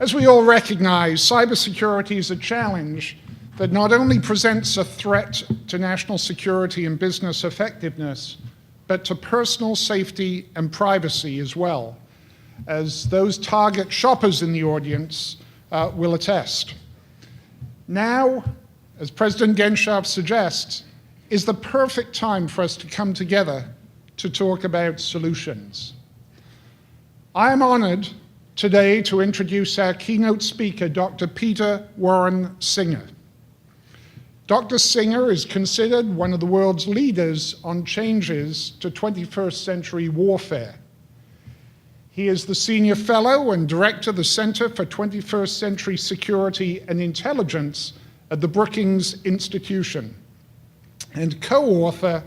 As we all recognize, cybersecurity is a challenge that not only presents a threat to national security and business effectiveness, but to personal safety and privacy as well, as those target shoppers in the audience will attest. Now, as President Genschaft suggests, is the perfect time for us to come together to talk about solutions. I am honored today to introduce our keynote speaker, Dr. Peter Warren Singer. Dr. Singer is considered one of the world's leaders on changes to 21st century warfare. He is the Senior Fellow and Director of the Center for 21st Century Security and Intelligence at the Brookings Institution, and co-author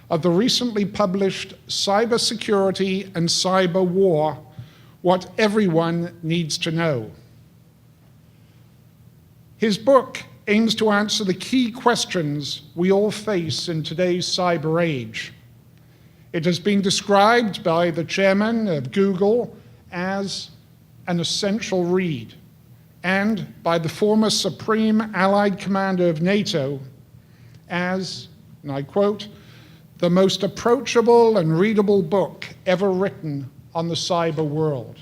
of the recently published Cybersecurity and Cyber War, What Everyone Needs to Know. His book aims to answer the key questions we all face in today's cyber age. It has been described by the chairman of Google as an essential read, and by the former Supreme Allied Commander of NATO as, and I quote, the most approachable and readable book ever written on the cyber world.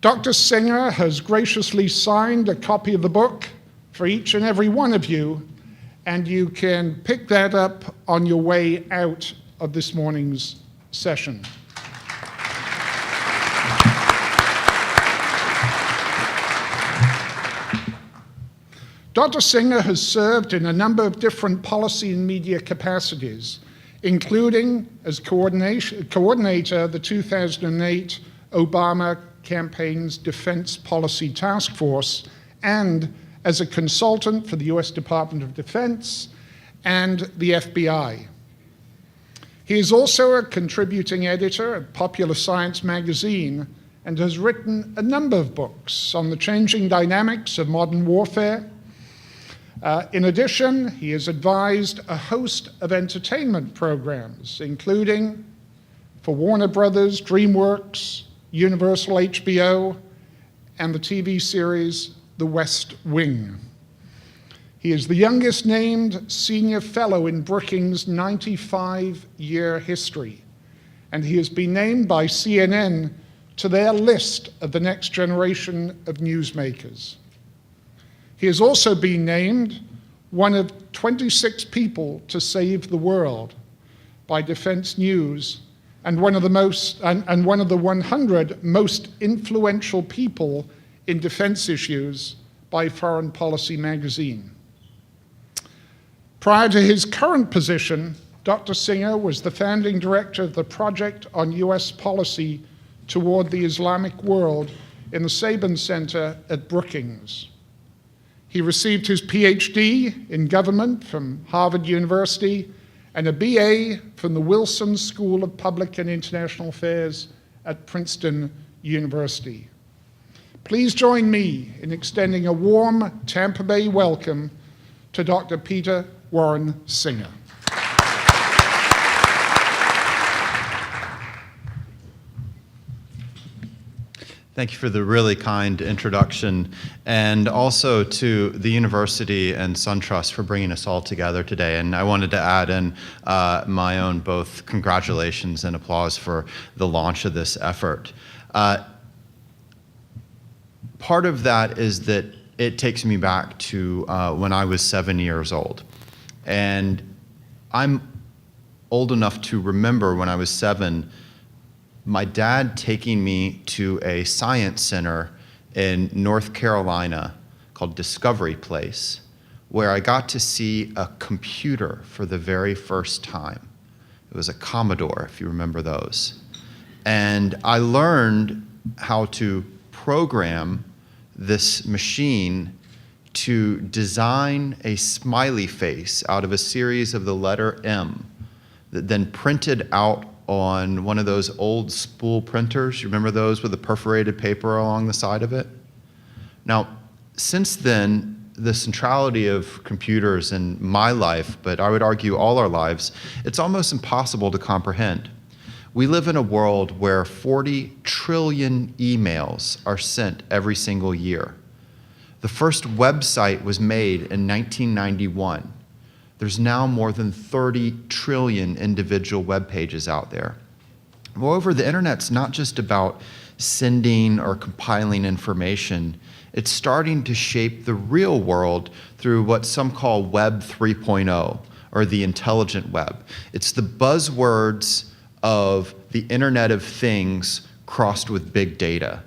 Dr. Singer has graciously signed a copy of the book for each and every one of you, and you can pick that up on your way out of this morning's session. Dr. Singer has served in a number of different policy and media capacities, including as coordinator of the 2008 Obama campaign's Defense Policy Task Force, and as a consultant for the US Department of Defense and the FBI. He is also a contributing editor at Popular Science magazine and has written a number of books on the changing dynamics of modern warfare. In addition, he has advised a host of entertainment programs, including for Warner Brothers, DreamWorks, Universal HBO, and the TV series The West Wing. He is the youngest named senior fellow in Brookings' 95-year history, and he has been named by CNN to their list of the next generation of newsmakers. He has also been named one of 26 people to save the world by Defense News, and one of the 100 most influential people in defense issues by Foreign Policy magazine. Prior to his current position, Dr. Singer was the founding director of the Project on US Policy Toward the Islamic World in the Sabin Center at Brookings. He received his PhD in government from Harvard University and a BA from the Wilson School of Public and International Affairs at Princeton University. Please join me in extending a warm Tampa Bay welcome to Dr. Peter Warren Singer. Thank you for the really kind introduction, and also to the university and SunTrust for bringing us all together today. And I wanted to add in my own both congratulations and applause for the launch of this effort. Part of that is that it takes me back to when I was 7 years old. And I'm old enough to remember when I was 7, my dad taking me to a science center in North Carolina called Discovery Place, where I got to see a computer for the very first time. It was a Commodore, if you remember those. And I learned how to program this machine to design a smiley face out of a series of the letter M that then printed out on one of those old spool printers. You remember those with the perforated paper along the side of it? Now, since then, the centrality of computers in my life, but I would argue all our lives, it's almost impossible to comprehend. We live in a world where 40 trillion emails are sent every single year. The first website was made in 1991. There's now more than 30 trillion individual web pages out there. Moreover, the internet's not just about sending or compiling information. It's starting to shape the real world through what some call Web 3.0, or the intelligent web. It's the buzzwords of the Internet of Things crossed with big data.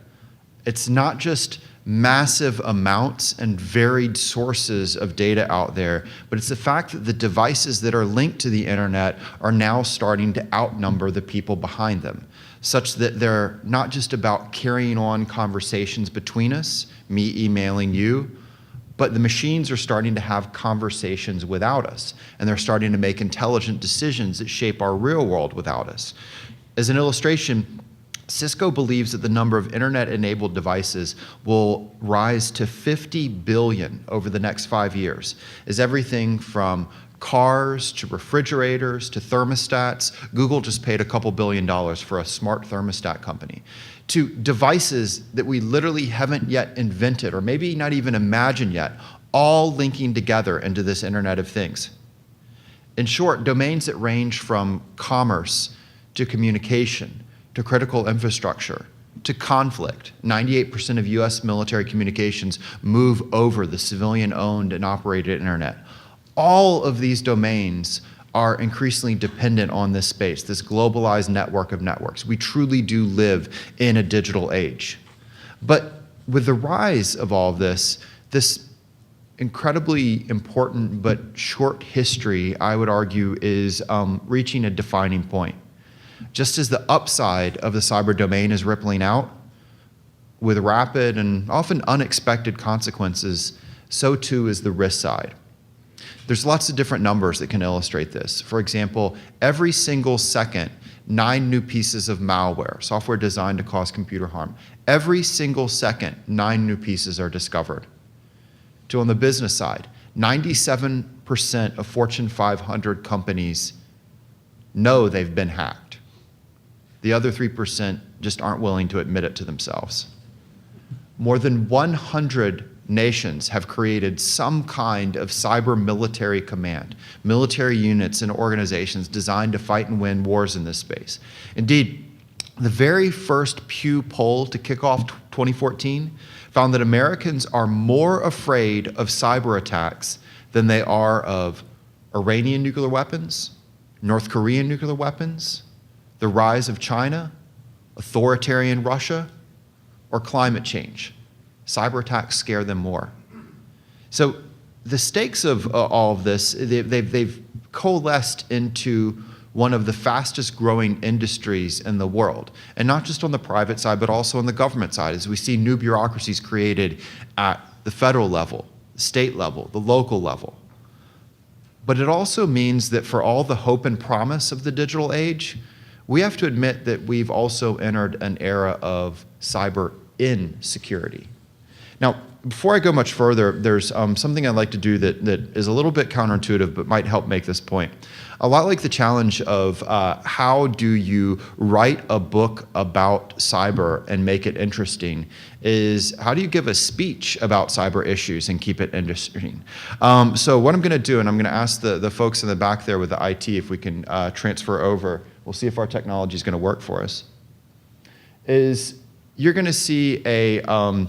It's not just massive amounts and varied sources of data out there, but it's the fact that the devices that are linked to the internet are now starting to outnumber the people behind them, such that they're not just about carrying on conversations between us, me emailing you, but the machines are starting to have conversations without us, and they're starting to make intelligent decisions that shape our real world without us. As an illustration, Cisco believes that the number of internet-enabled devices will rise to 50 billion over the next 5 years, as everything from cars to refrigerators to thermostats. Google just paid a couple $2 billion for a smart thermostat company, to devices that we literally haven't yet invented or maybe not even imagined yet, all linking together into this Internet of Things. In short, domains that range from commerce to communication to critical infrastructure to conflict. 98% of US military communications move over the civilian-owned and operated internet. All of these domains are increasingly dependent on this space, this globalized network of networks. We truly do live in a digital age. But with the rise of all of this incredibly important but short history, I would argue, is reaching a defining point. Just as the upside of the cyber domain is rippling out with rapid and often unexpected consequences, so too is the risk side. There's lots of different numbers that can illustrate this. For example, every single second, 9 new pieces of malware, software designed to cause computer harm. Every single second, 9 new pieces are discovered. On the business side, 97% of Fortune 500 companies know they've been hacked. The other 3% just aren't willing to admit it to themselves. More than 100 nations have created some kind of cyber military command, military units and organizations designed to fight and win wars in this space. Indeed, the very first Pew poll to kick off 2014 found that Americans are more afraid of cyber attacks than they are of Iranian nuclear weapons, North Korean nuclear weapons, the rise of China, authoritarian Russia, or climate change. Cyber attacks scare them more. So the stakes of all of this, they've coalesced into one of the fastest growing industries in the world. And not just on the private side, but also on the government side, as we see new bureaucracies created at the federal level, the state level, the local level. But it also means that for all the hope and promise of the digital age, we have to admit that we've also entered an era of cyber insecurity. Now, before I go much further, there's something I'd like to do that is a little bit counterintuitive, but might help make this point. A lot like the challenge of how do you write a book about cyber and make it interesting is how do you give a speech about cyber issues and keep it interesting? So what I'm going to do, and I'm going to ask the folks in the back there with the IT if we can transfer over. We'll see if our technology is going to work for us. Is you're going to see a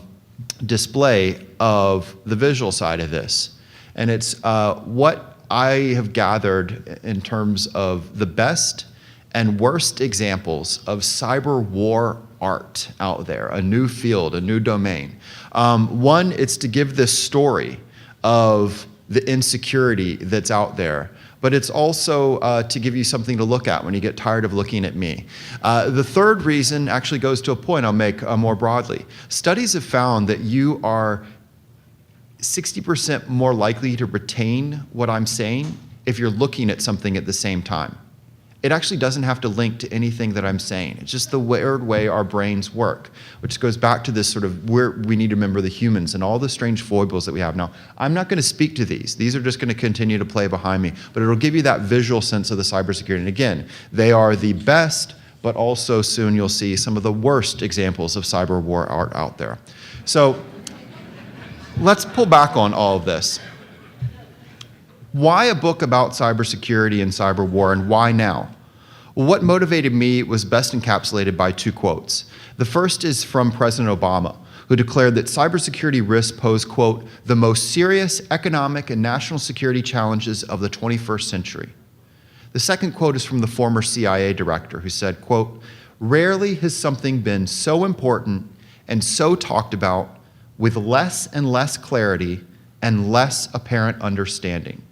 display of the visual side of this. And it's what I have gathered in terms of the best and worst examples of cyber war art out there, a new field, a new domain. One, it's to give this story of the insecurity that's out there, but it's also to give you something to look at when you get tired of looking at me. The third reason actually goes to a point I'll make more broadly. Studies have found that you are 60% more likely to retain what I'm saying if you're looking at something at the same time. It actually doesn't have to link to anything that I'm saying. It's just the weird way our brains work, which goes back to this sort of where we need to remember the humans and all the strange foibles that we have. Now, I'm not going to speak to these. These are just going to continue to play behind me, but it'll give you that visual sense of the cybersecurity. And again, they are the best, but also soon you'll see some of the worst examples of cyber war art out there. So let's pull back on all of this. Why a book about cybersecurity and cyber war, and why now? Well, what motivated me was best encapsulated by two quotes. The first is from President Obama, who declared that cybersecurity risks pose, quote, the most serious economic and national security challenges of the 21st century. The second quote is from the former CIA director, who said, quote, rarely has something been so important and so talked about with less and less clarity and less apparent understanding.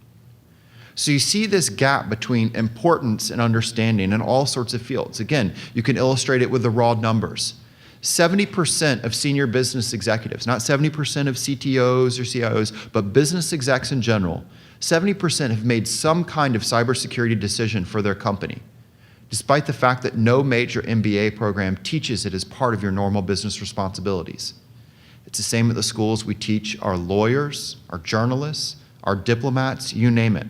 So you see this gap between importance and understanding in all sorts of fields. Again, you can illustrate it with the raw numbers. 70% of senior business executives, not 70% of CTOs or CIOs, but business execs in general, 70% have made some kind of cybersecurity decision for their company, despite the fact that no major MBA program teaches it as part of your normal business responsibilities. It's the same at the schools. We teach our lawyers, our journalists, our diplomats, you name it.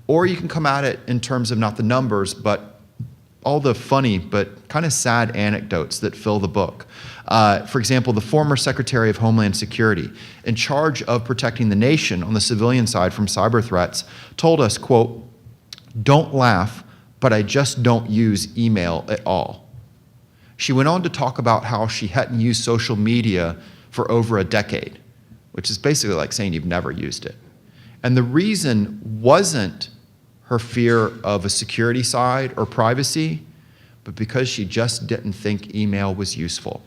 Or you can come at it in terms of not the numbers, but all the funny but kind of sad anecdotes that fill the book. For example, the former Secretary of Homeland Security, in charge of protecting the nation on the civilian side from cyber threats, told us, quote, don't laugh, but I just don't use email at all. She went on to talk about how she hadn't used social media for over a decade, which is basically like saying you've never used it. And the reason wasn't her fear of a security side or privacy, but because she just didn't think email was useful.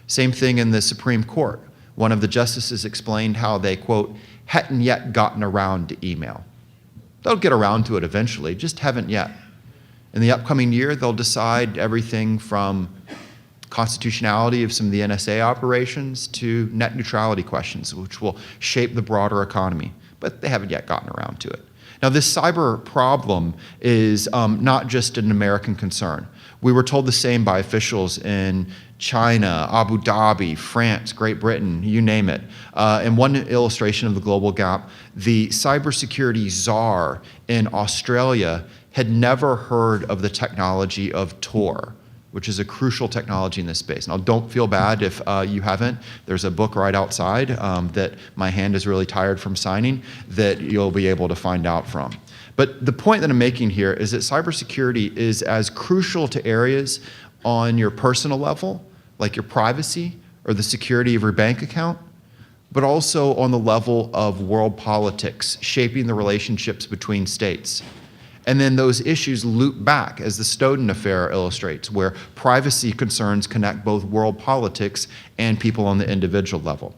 Same thing in the Supreme Court. One of the justices explained how they, quote, hadn't yet gotten around to email. They'll get around to it eventually, just haven't yet. In the upcoming year, they'll decide everything from constitutionality of some of the NSA operations to net neutrality questions, which will shape the broader economy, but they haven't yet gotten around to it. Now, this cyber problem is not just an American concern. We were told the same by officials in China, Abu Dhabi, France, Great Britain, you name it. And one illustration of the global gap, the cybersecurity czar in Australia had never heard of the technology of Tor, which is a crucial technology in this space. Now, don't feel bad if you haven't. There's a book right outside that my hand is really tired from signing that you'll be able to find out from. But the point that I'm making here is that cybersecurity is as crucial to areas on your personal level, like your privacy or the security of your bank account, but also on the level of world politics, shaping the relationships between states. And then those issues loop back, as the Snowden affair illustrates, where privacy concerns connect both world politics and people on the individual level.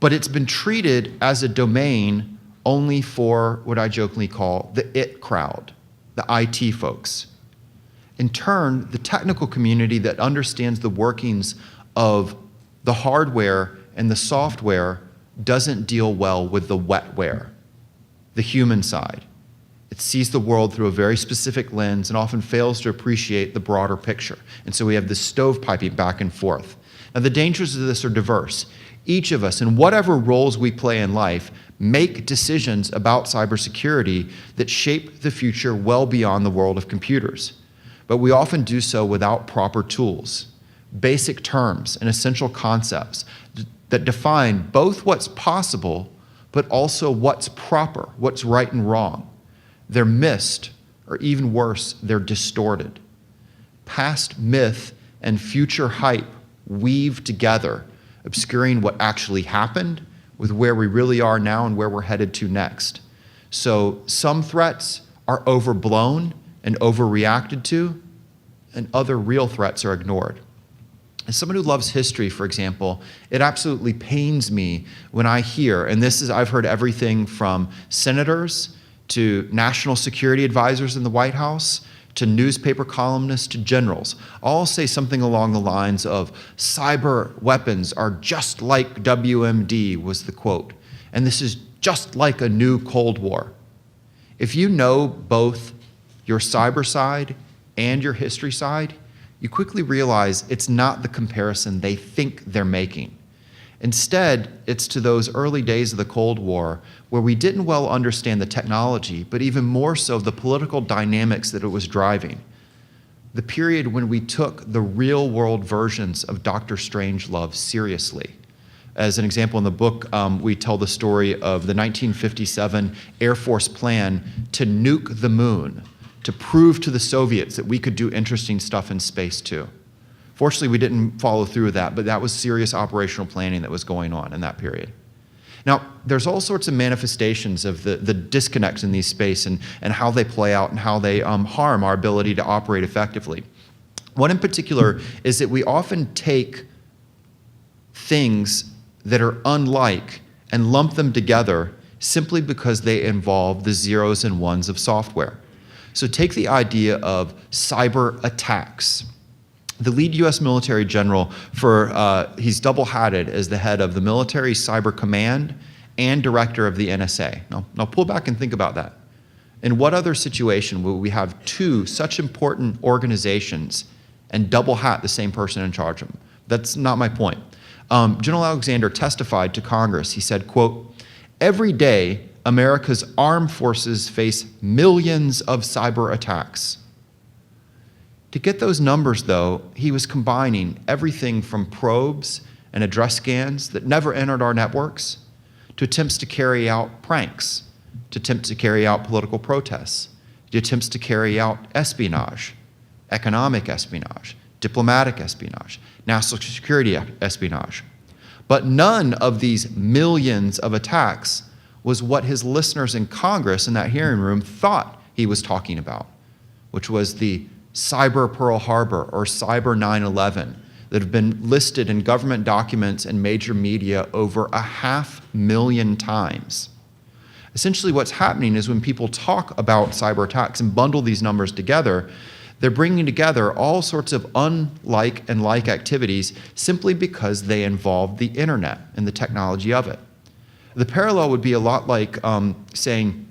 But it's been treated as a domain only for what I jokingly call the IT crowd, the IT folks. In turn, the technical community that understands the workings of the hardware and the software doesn't deal well with the wetware, the human side. It sees the world through a very specific lens and often fails to appreciate the broader picture. And so we have this stovepiping back and forth. Now, the dangers of this are diverse. Each of us, in whatever roles we play in life, make decisions about cybersecurity that shape the future well beyond the world of computers. But we often do so without proper tools, basic terms, and essential concepts that define both what's possible, but also what's proper, what's right and wrong. They're missed, or even worse, they're distorted. Past myth and future hype weave together, obscuring what actually happened with where we really are now and where we're headed to next. So some threats are overblown and overreacted to, and other real threats are ignored. As someone who loves history, for example, it absolutely pains me when I hear, and I've heard everything from senators to national security advisors in the White House, to newspaper columnists, to generals, all say something along the lines of, cyber weapons are just like WMD, was the quote, and this is just like a new Cold War. If you know both your cyber side and your history side, you quickly realize it's not the comparison they think they're making. Instead, it's to those early days of the Cold War where we didn't well understand the technology, but even more so the political dynamics that it was driving. the period when we took the real world versions of Dr. Strangelove seriously. As an example, in the book, we tell the story of the 1957 Air Force plan to nuke the moon, to prove to the Soviets that we could do interesting stuff in space too. Fortunately, we didn't follow through with that, but that was serious operational planning that was going on in that period. Now, there's all sorts of manifestations of the disconnects in these space and how they play out and how they harm our ability to operate effectively. One in particular is that we often take things that are unlike and lump them together simply because they involve the zeros and ones of software. So take the idea of cyber attacks. The lead US military general he's double-hatted as the head of the Military Cyber Command and director of the NSA. Now pull back and think about that. In what other situation will we have two such important organizations and double hat the same person in charge of them? That's not my point. General Alexander testified to Congress. He said, quote, "Every day, America's armed forces face millions of cyber attacks." To get those numbers, though, he was combining everything from probes and address scans that never entered our networks to attempts to carry out pranks, to attempts to carry out political protests, to attempts to carry out espionage, economic espionage, diplomatic espionage, national security espionage. But none of these millions of attacks was what his listeners in Congress in that hearing room thought he was talking about, which was the Cyber Pearl Harbor or Cyber 9/11 that have been listed in government documents and major media over 500,000 times. Essentially what's happening is when people talk about cyber attacks and bundle these numbers together, they're bringing together all sorts of unlike and like activities simply because they involve the internet and the technology of it. The parallel would be a lot like saying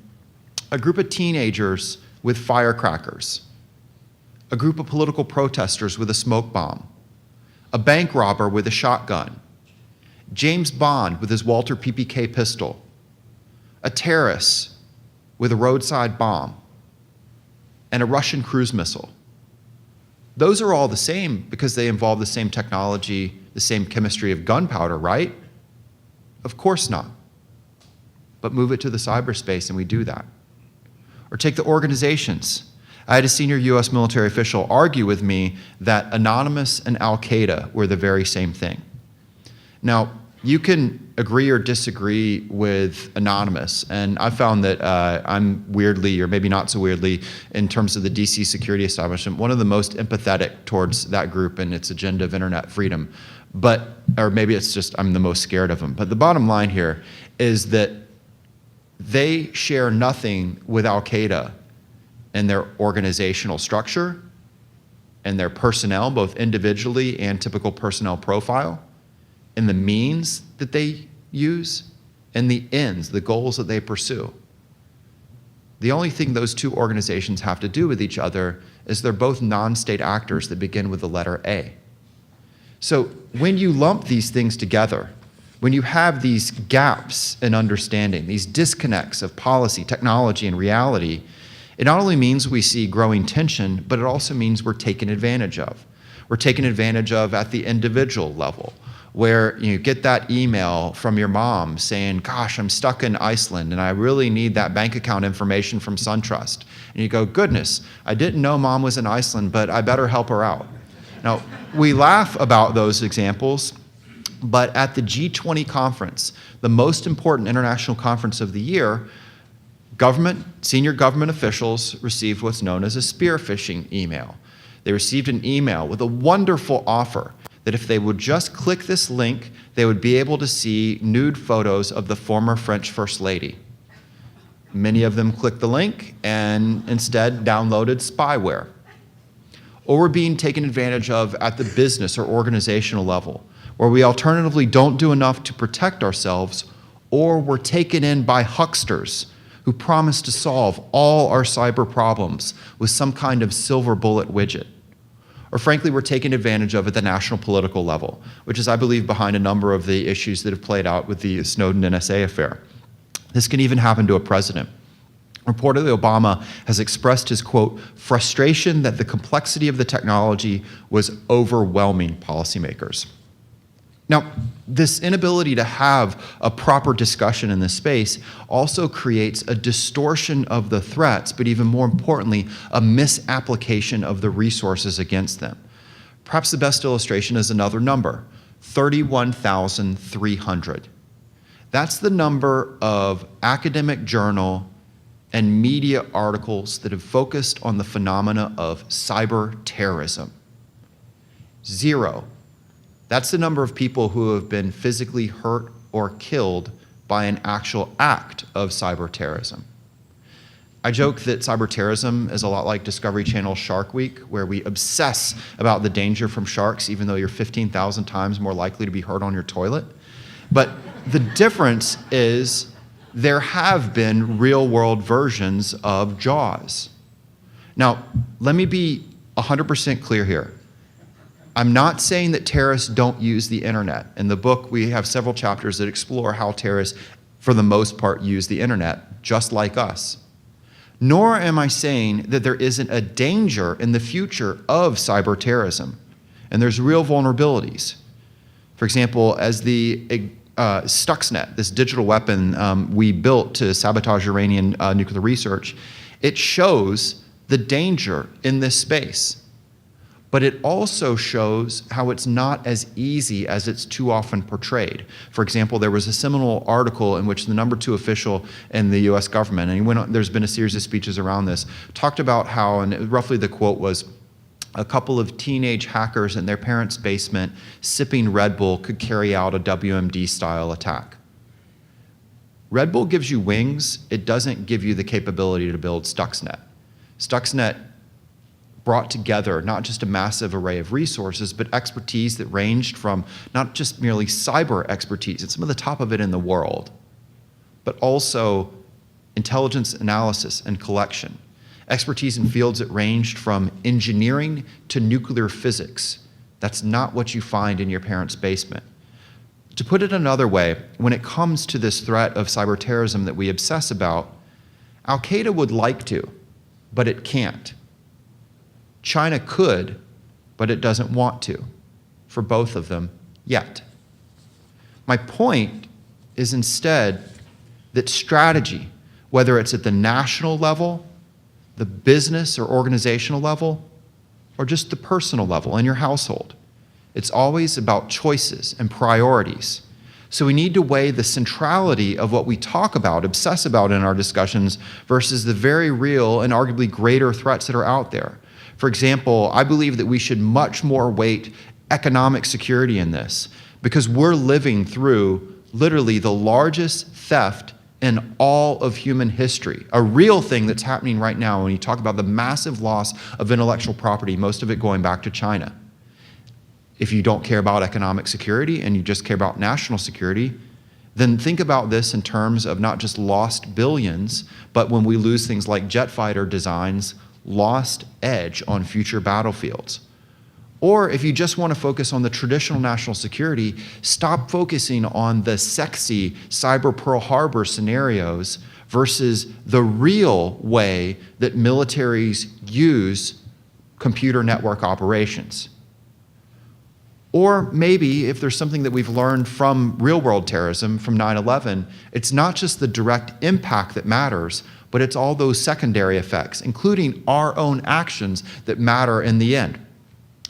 a group of teenagers with firecrackers, a group of political protesters with a smoke bomb, a bank robber with a shotgun, James Bond with his Walter PPK pistol, a terrorist with a roadside bomb, and a Russian cruise missile. Those are all the same because they involve the same technology, the same chemistry of gunpowder, right? Of course not. But move it to the cyberspace and we do that. Or take the organizations. I had a senior US military official argue with me that Anonymous and Al-Qaeda were the very same thing. Now, you can agree or disagree with Anonymous, and I found that I'm weirdly, or maybe not so weirdly, in terms of the DC security establishment, one of the most empathetic towards that group and its agenda of internet freedom. Or maybe it's just I'm the most scared of them. But the bottom line here is that they share nothing with Al-Qaeda in their organizational structure and their personnel, both individually and typical personnel profile, and the means that they use, and the ends, the goals that they pursue. The only thing those two organizations have to do with each other is they're both non-state actors that begin with the letter A. So when you lump these things together, when you have these gaps in understanding, these disconnects of policy, technology, and reality, it not only means we see growing tension, but it also means we're taken advantage of. We're taken advantage of at the individual level, where you get that email from your mom saying, gosh, I'm stuck in Iceland and I really need that bank account information from SunTrust. And you go, goodness, I didn't know mom was in Iceland, but I better help her out. Now, we laugh about those examples, but at the G20 conference, the most important international conference of the year, senior government officials received what's known as a spear phishing email. They received an email with a wonderful offer that if they would just click this link, they would be able to see nude photos of the former French First Lady. Many of them clicked the link and instead downloaded spyware. Or we're being taken advantage of at the business or organizational level, where we alternatively don't do enough to protect ourselves, or we're taken in by hucksters who promise to solve all our cyber problems with some kind of silver bullet widget. Or frankly, we're taken advantage of at the national political level, which is, I believe, behind a number of the issues that have played out with the Snowden NSA affair. This can even happen to a president. Reportedly, Obama has expressed his, quote, frustration that the complexity of the technology was overwhelming policymakers. Now, this inability to have a proper discussion in this space also creates a distortion of the threats, but even more importantly, a misapplication of the resources against them. Perhaps the best illustration is another number, 31,300. That's the number of academic journal and media articles that have focused on the phenomena of cyber terrorism. 0. That's the number of people who have been physically hurt or killed by an actual act of cyber terrorism. I joke that cyber terrorism is a lot like Discovery Channel's Shark Week, where we obsess about the danger from sharks, even though you're 15,000 times more likely to be hurt on your toilet. But the difference is there have been real-world versions of Jaws. Now, let me be 100% clear here. I'm not saying that terrorists don't use the internet. In the book, we have several chapters that explore how terrorists, for the most part, use the internet, just like us. Nor am I saying that there isn't a danger in the future of cyber terrorism, and there's real vulnerabilities. For example, as the Stuxnet, this digital weapon we built to sabotage Iranian nuclear research, it shows the danger in this space. But it also shows how it's not as easy as it's too often portrayed. For example, there was a seminal article in which the #2 official in the US government, and there's been a series of speeches around this, talked about how, and roughly the quote was, a couple of teenage hackers in their parents' basement sipping Red Bull could carry out a WMD-style attack. Red Bull gives you wings, it doesn't give you the capability to build Stuxnet. Stuxnet brought together not just a massive array of resources, but expertise that ranged from not just merely cyber expertise, it's some of the top of it in the world, but also intelligence analysis and collection. Expertise in fields that ranged from engineering to nuclear physics. That's not what you find in your parents' basement. To put it another way, when it comes to this threat of cyber terrorism that we obsess about, Al-Qaeda would like to, but it can't. China could, but it doesn't want to, for both of them yet. My point is instead that strategy, whether it's at the national level, the business or organizational level, or just the personal level in your household, it's always about choices and priorities. So we need to weigh the centrality of what we talk about, obsess about in our discussions versus the very real and arguably greater threats that are out there. For example, I believe that we should much more weight economic security in this because we're living through literally the largest theft in all of human history, a real thing that's happening right now when you talk about the massive loss of intellectual property, most of it going back to China. If you don't care about economic security and you just care about national security, then think about this in terms of not just lost billions, but when we lose things like jet fighter designs, lost edge on future battlefields. Or if you just want to focus on the traditional national security, stop focusing on the sexy cyber Pearl Harbor scenarios versus the real way that militaries use computer network operations. Or maybe if there's something that we've learned from real-world terrorism, from 9/11, it's not just the direct impact that matters, but it's all those secondary effects, including our own actions that matter in the end.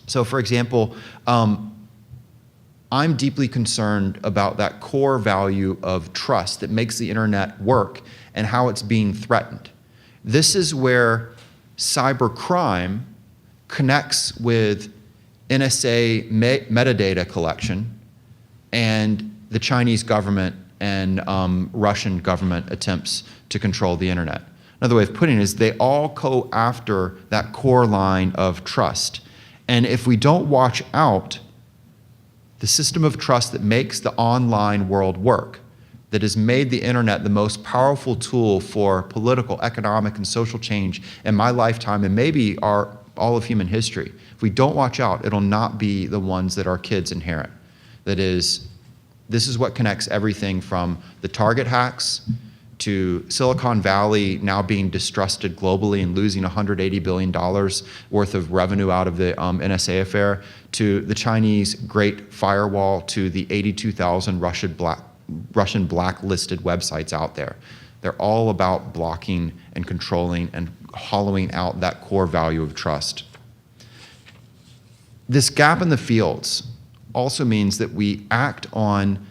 So for example, I'm deeply concerned about that core value of trust that makes the internet work and how it's being threatened. This is where cybercrime connects with NSA metadata collection and the Chinese government and Russian government attempts to control the internet. Another way of putting it is they all go after that core line of trust. And if we don't watch out, the system of trust that makes the online world work, that has made the internet the most powerful tool for political, economic, and social change in my lifetime and maybe all of human history, if we don't watch out, it'll not be the ones that our kids inherit. That is, this is what connects everything from the target hacks to Silicon Valley now being distrusted globally and losing $180 billion worth of revenue out of the NSA affair, to the Chinese Great Firewall, to the 82,000 Russian blacklisted websites out there. They're all about blocking and controlling and hollowing out that core value of trust. This gap in the fields also means that we act on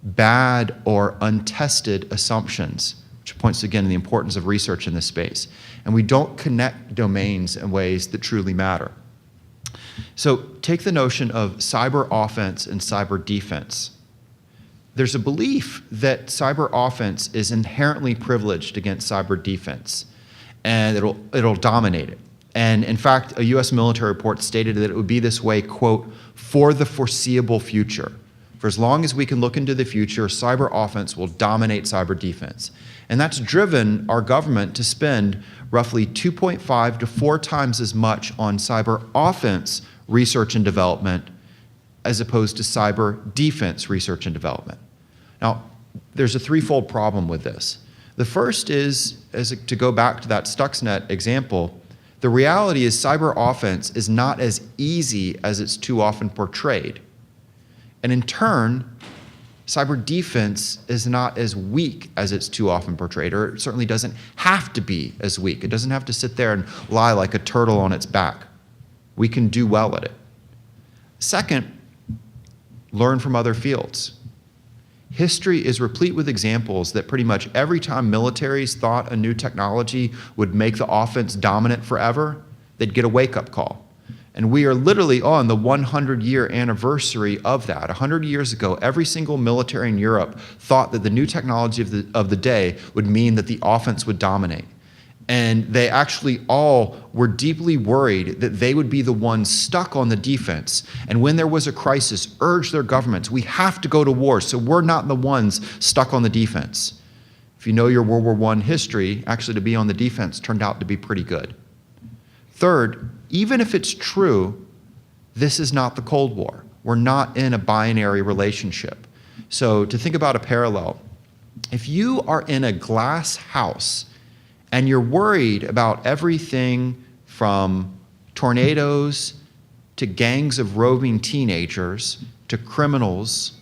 bad or untested assumptions, which points again to the importance of research in this space. And we don't connect domains in ways that truly matter. So take the notion of cyber offense and cyber defense. There's a belief that cyber offense is inherently privileged against cyber defense, and it'll dominate it. And in fact, a US military report stated that it would be this way, quote, for the foreseeable future. For as long as we can look into the future, cyber offense will dominate cyber defense. And that's driven our government to spend roughly 2.5 to 4 times as much on cyber offense research and development as opposed to cyber defense research and development. Now, there's a threefold problem with this. The first is, to go back to that Stuxnet example, the reality is cyber offense is not as easy as it's too often portrayed. And in turn, cyber defense is not as weak as it's too often portrayed, or it certainly doesn't have to be as weak. It doesn't have to sit there and lie like a turtle on its back. We can do well at it. Second, learn from other fields. History is replete with examples that pretty much every time militaries thought a new technology would make the offense dominant forever, they'd get a wake-up call. And we are literally on the 100-year anniversary of that. 100 years ago, every single military in Europe thought that the new technology of the day would mean that the offense would dominate. And they actually all were deeply worried that they would be the ones stuck on the defense. And when there was a crisis, urged their governments, we have to go to war, so we're not the ones stuck on the defense. If you know your World War I history, actually to be on the defense turned out to be pretty good. Third, even if it's true, this is not the Cold War. We're not in a binary relationship. So to think about a parallel, if you are in a glass house and you're worried about everything from tornadoes to gangs of roving teenagers to criminals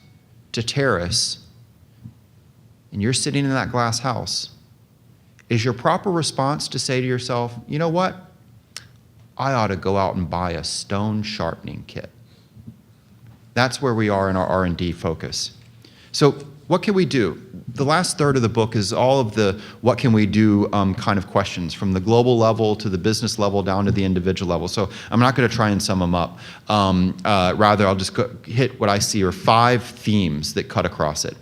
to terrorists, and you're sitting in that glass house, is your proper response to say to yourself, you know what? I ought to go out and buy a stone sharpening kit. That's where we are in our R&D focus. So what can we do? The last third of the book is all of the what can we do kind of questions, from the global level to the business level down to the individual level. So I'm not going to try and sum them up. Rather, I'll just hit what I see are 5 themes that cut across it.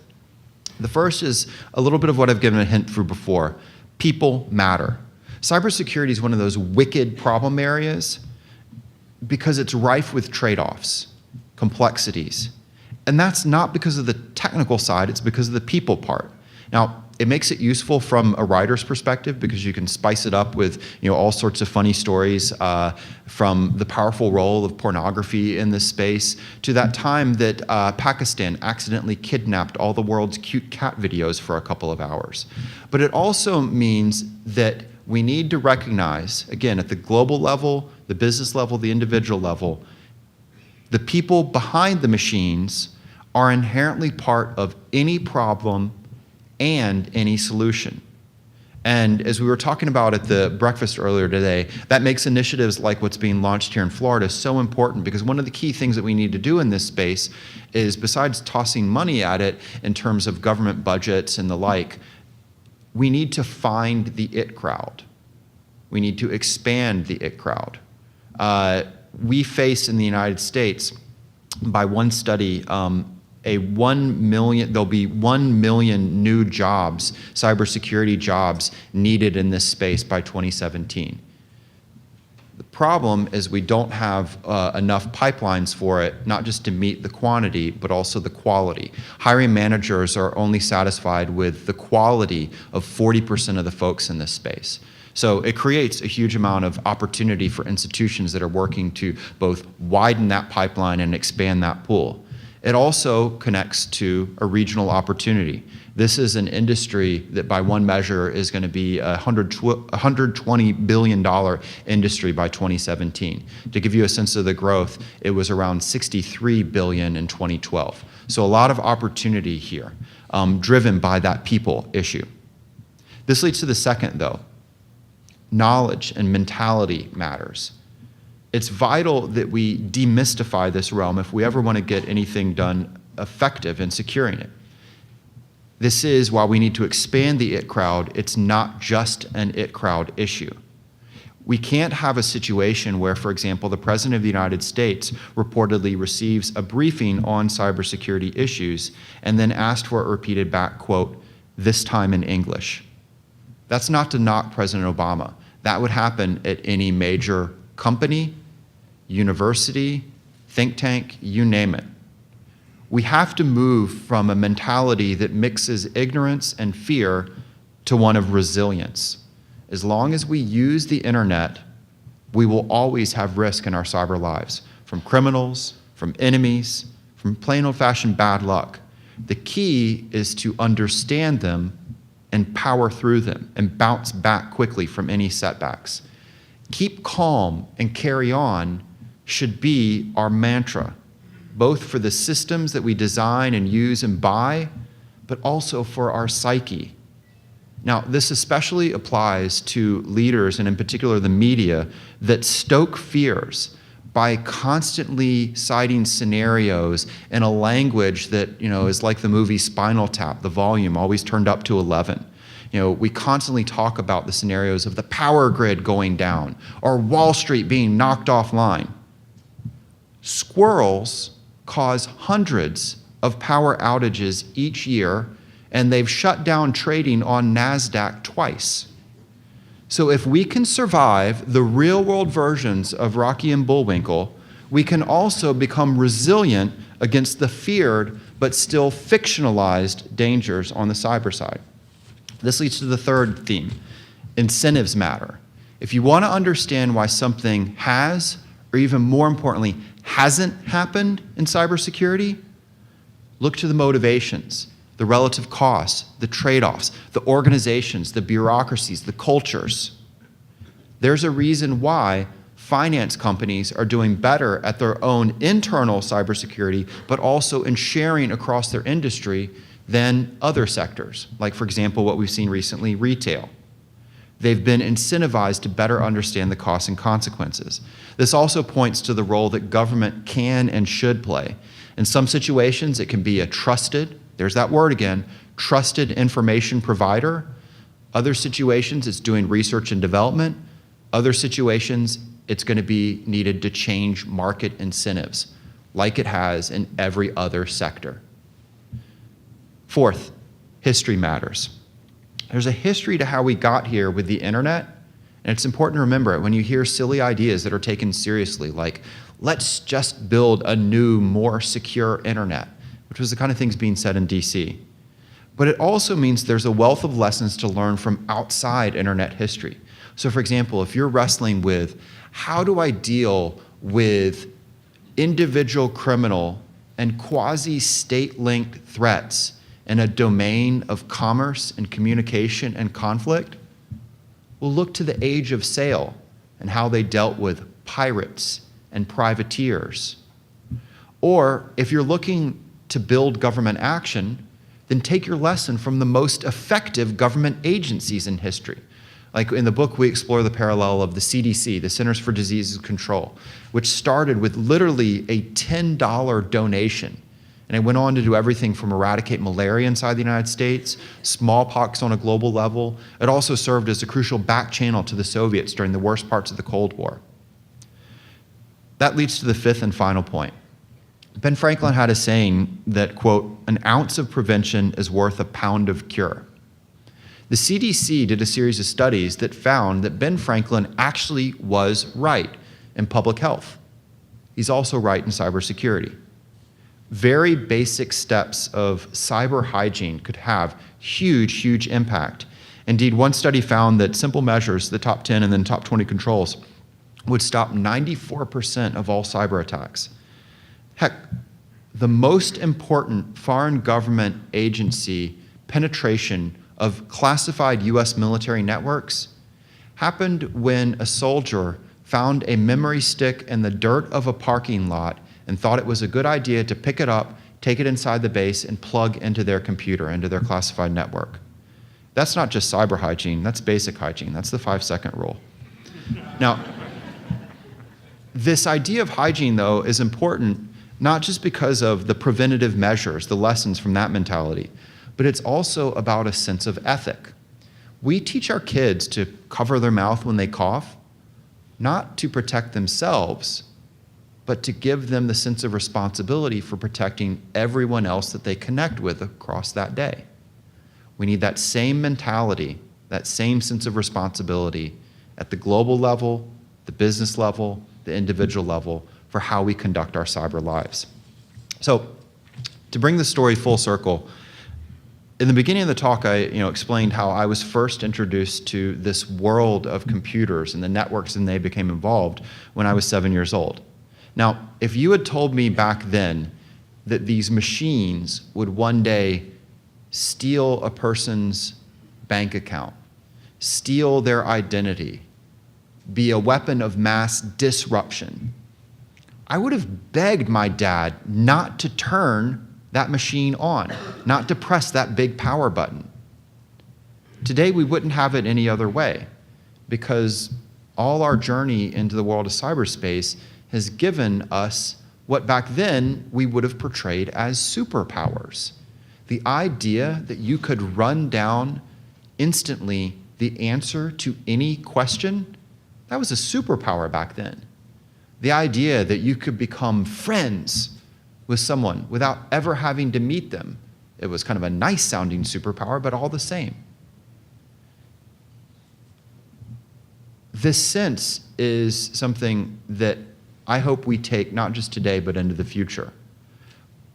The first is a little bit of what I've given a hint through before. People matter. Cybersecurity is one of those wicked problem areas because it's rife with trade-offs, complexities. And that's not because of the technical side, it's because of the people part. Now, it makes it useful from a writer's perspective because you can spice it up with all sorts of funny stories, from the powerful role of pornography in this space to that time that Pakistan accidentally kidnapped all the world's cute cat videos for a couple of hours. But it also means that we need to recognize, again, at the global level, the business level, the individual level, the people behind the machines are inherently part of any problem and any solution. And as we were talking about at the breakfast earlier today, that makes initiatives like what's being launched here in Florida so important, because one of the key things that we need to do in this space is, besides tossing money at it in terms of government budgets and the like, we need to find the it crowd. We need to expand the it crowd. We face in the United States, by one study, there'll be 1 million new jobs, cybersecurity jobs, needed in this space by 2017. The problem is we don't have enough pipelines for it, not just to meet the quantity, but also the quality. Hiring managers are only satisfied with the quality of 40% of the folks in this space. So it creates a huge amount of opportunity for institutions that are working to both widen that pipeline and expand that pool. It also connects to a regional opportunity. This is an industry that by one measure is going to be a $120 billion industry by 2017. To give you a sense of the growth, it was around $63 billion in 2012. So a lot of opportunity here, driven by that people issue. This leads to the second, though. Knowledge and mentality matters. It's vital that we demystify this realm if we ever want to get anything done effective in securing it. This is why we need to expand the IT crowd. It's not just an IT crowd issue. We can't have a situation where, for example, the President of the United States reportedly receives a briefing on cybersecurity issues and then asked for it repeated back, quote, this time in English. That's not to knock President Obama. That would happen at any major company, university, think tank, you name it. We have to move from a mentality that mixes ignorance and fear to one of resilience. As long as we use the internet, we will always have risk in our cyber lives, from criminals, from enemies, from plain old-fashioned bad luck. The key is to understand them and power through them and bounce back quickly from any setbacks. Keep calm and carry on should be our mantra, both for the systems that we design and use and buy, but also for our psyche. Now, this especially applies to leaders, and in particular the media, that stoke fears by constantly citing scenarios in a language that, is like the movie Spinal Tap, the volume always turned up to 11. We constantly talk about the scenarios of the power grid going down or Wall Street being knocked offline. Squirrels cause hundreds of power outages each year, and they've shut down trading on NASDAQ twice. So if we can survive the real-world versions of Rocky and Bullwinkle, we can also become resilient against the feared but still fictionalized dangers on the cyber side. This leads to the third theme. Incentives matter. If you want to understand why something has, or even more importantly, hasn't happened in cybersecurity, look to the motivations, the relative costs, the trade-offs, the organizations, the bureaucracies, the cultures. There's a reason why finance companies are doing better at their own internal cybersecurity, but also in sharing across their industry than other sectors, like, for example, what we've seen recently, retail. They've been incentivized to better understand the costs and consequences. This also points to the role that government can and should play. In some situations, it can be a trusted, there's that word again, trusted information provider. Other situations, it's doing research and development. Other situations, it's going to be needed to change market incentives, like it has in every other sector. Fourth, history matters. There's a history to how we got here with the internet, and it's important to remember it when you hear silly ideas that are taken seriously, like, let's just build a new, more secure internet, which was the kind of things being said in DC. But it also means there's a wealth of lessons to learn from outside internet history. So for example, if you're wrestling with, how do I deal with individual criminal and quasi-state-linked threats in a domain of commerce and communication and conflict? We'll look to the age of sail and how they dealt with pirates and privateers. Or if you're looking to build government action, then take your lesson from the most effective government agencies in history. Like in the book, we explore the parallel of the CDC, the Centers for Disease Control, which started with literally a $10 donation. And it went on to do everything from eradicate malaria inside the United States, smallpox on a global level. It also served as a crucial back channel to the Soviets during the worst parts of the Cold War. That leads to the fifth and final point. Ben Franklin had a saying that, quote, an ounce of prevention is worth a pound of cure. The CDC did a series of studies that found that Ben Franklin actually was right in public health. He's also right in cybersecurity. Very basic steps of cyber hygiene could have huge, huge impact. Indeed, one study found that simple measures, the top 10 and then top 20 controls, would stop 94% of all cyber attacks. Heck, the most important foreign government agency penetration of classified US military networks happened when a soldier found a memory stick in the dirt of a parking lot and thought it was a good idea to pick it up, take it inside the base, and plug into their computer, into their classified network. That's not just cyber hygiene, that's basic hygiene. That's the 5-second rule. Now, this idea of hygiene, though, is important not just because of the preventative measures, the lessons from that mentality, but it's also about a sense of ethic. We teach our kids to cover their mouth when they cough, not to protect themselves, but to give them the sense of responsibility for protecting everyone else that they connect with across that day. We need that same mentality, that same sense of responsibility at the global level, the business level, the individual level for how we conduct our cyber lives. So, to bring the story full circle, in the beginning of the talk, I explained how I was first introduced to this world of computers and the networks and they became involved when I was 7 years old. Now, if you had told me back then that these machines would one day steal a person's bank account, steal their identity, be a weapon of mass disruption, I would have begged my dad not to turn that machine on, not to press that big power button. Today, we wouldn't have it any other way because all our journey into the world of cyberspace has given us what back then we would have portrayed as superpowers. The idea that you could run down instantly the answer to any question, that was a superpower back then. The idea that you could become friends with someone without ever having to meet them, it was kind of a nice sounding superpower, but all the same. This sense is something that I hope we take not just today, but into the future.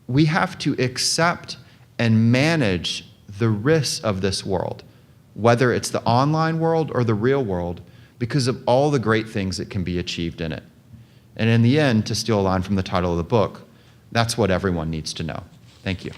We have to accept and manage the risks of this world, whether it's the online world or the real world, because of all the great things that can be achieved in it. And in the end, to steal a line from the title of the book, that's what everyone needs to know. Thank you.